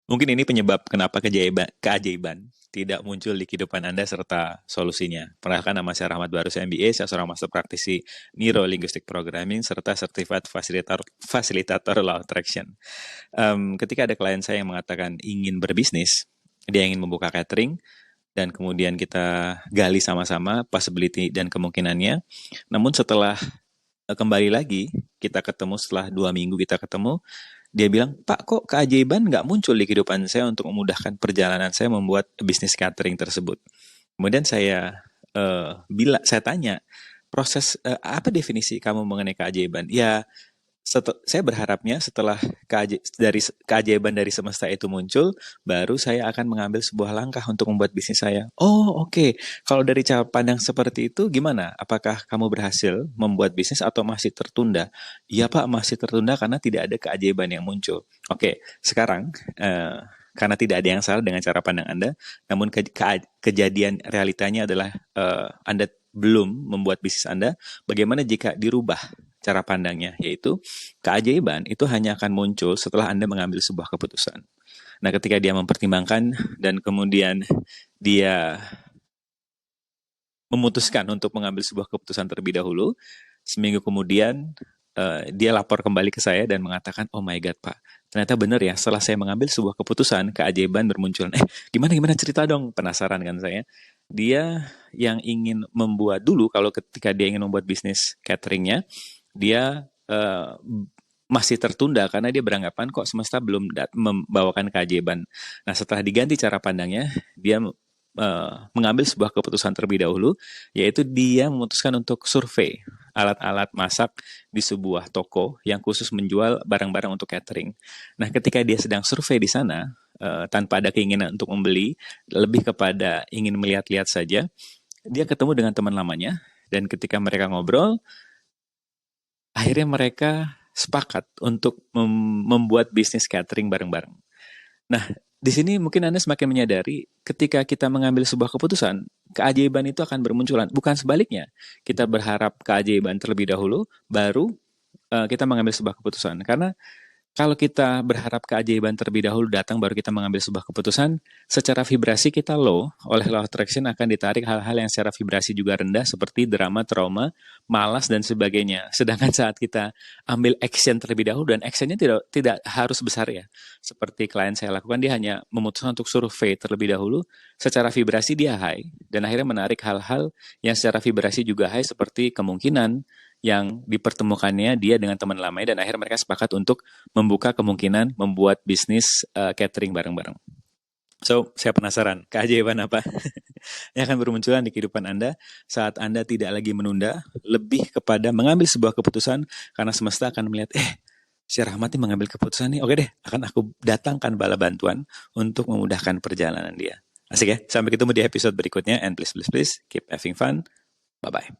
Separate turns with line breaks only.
Mungkin ini penyebab kenapa keajaiban tidak muncul di kehidupan Anda serta solusinya. Perkenalkan, nama saya Rahmat Barus MBA, saya seorang master praktisi Neuro Linguistic Programming serta Certified Facilitator Law of Attraction. Ketika ada klien saya yang mengatakan ingin berbisnis, dia ingin membuka catering, dan kemudian kita gali sama-sama possibility dan kemungkinannya. Namun setelah kembali lagi, kita ketemu setelah 2 minggu kita ketemu, dia bilang, Pak, kok keajaiban nggak muncul di kehidupan saya untuk memudahkan perjalanan saya membuat bisnis catering tersebut. Kemudian saya tanya, apa definisi kamu mengenai keajaiban? Ya, saya berharapnya setelah keajaiban dari semesta itu muncul, baru saya akan mengambil sebuah langkah untuk membuat bisnis saya. Oh, oke. Kalau dari cara pandang seperti itu, gimana? Apakah kamu berhasil membuat bisnis atau masih tertunda? Iya, Pak, masih tertunda karena tidak ada keajaiban yang muncul. Oke, sekarang karena tidak ada yang salah dengan cara pandang Anda, namun kejadian realitanya adalah Anda belum membuat bisnis Anda. Bagaimana jika dirubah cara pandangnya, yaitu keajaiban itu hanya akan muncul setelah Anda mengambil sebuah keputusan. Nah, ketika dia mempertimbangkan dan kemudian dia memutuskan untuk mengambil sebuah keputusan terlebih dahulu, seminggu kemudian dia lapor kembali ke saya dan mengatakan, oh my God, Pak, ternyata benar ya, setelah saya mengambil sebuah keputusan, keajaiban bermunculan. Gimana cerita dong, penasaran kan saya. Dia yang ingin membuat dulu, kalau ketika dia ingin membuat bisnis cateringnya, dia masih tertunda karena dia beranggapan kok semesta belum membawakan keajaiban. Nah, setelah diganti cara pandangnya, dia mengambil sebuah keputusan terlebih dahulu, yaitu dia memutuskan untuk survei alat-alat masak di sebuah toko yang khusus menjual barang-barang untuk catering. Nah, ketika dia sedang survei di sana, tanpa ada keinginan untuk membeli, lebih kepada ingin melihat-lihat saja, dia ketemu dengan teman lamanya, dan ketika mereka ngobrol, akhirnya mereka sepakat untuk membuat bisnis catering bareng-bareng. Nah, di sini mungkin Anda semakin menyadari ketika kita mengambil sebuah keputusan, keajaiban itu akan bermunculan. Bukan sebaliknya, kita berharap keajaiban terlebih dahulu, baru kita mengambil sebuah keputusan. Karena kalau kita berharap keajaiban terlebih dahulu datang, baru kita mengambil sebuah keputusan, secara vibrasi kita low, oleh law of attraction akan ditarik hal-hal yang secara vibrasi juga rendah, seperti drama, trauma, malas, dan sebagainya. Sedangkan saat kita ambil action terlebih dahulu, dan actionnya tidak harus besar ya. Seperti klien saya lakukan, dia hanya memutuskan untuk survei terlebih dahulu, secara vibrasi dia high, dan akhirnya menarik hal-hal yang secara vibrasi juga high, seperti kemungkinan yang dipertemukannya dia dengan teman lamanya, dan akhirnya mereka sepakat untuk membuka kemungkinan membuat bisnis catering bareng-bareng. So, saya penasaran, keajaiban apa yang akan bermunculan di kehidupan Anda saat Anda tidak lagi menunda, lebih kepada mengambil sebuah keputusan, karena semesta akan melihat, si Rahmat ini mengambil keputusan nih, oke deh, akan aku datangkan bala bantuan untuk memudahkan perjalanan dia. Asik ya? Sampai ketemu di episode berikutnya, and please keep having fun. Bye-bye.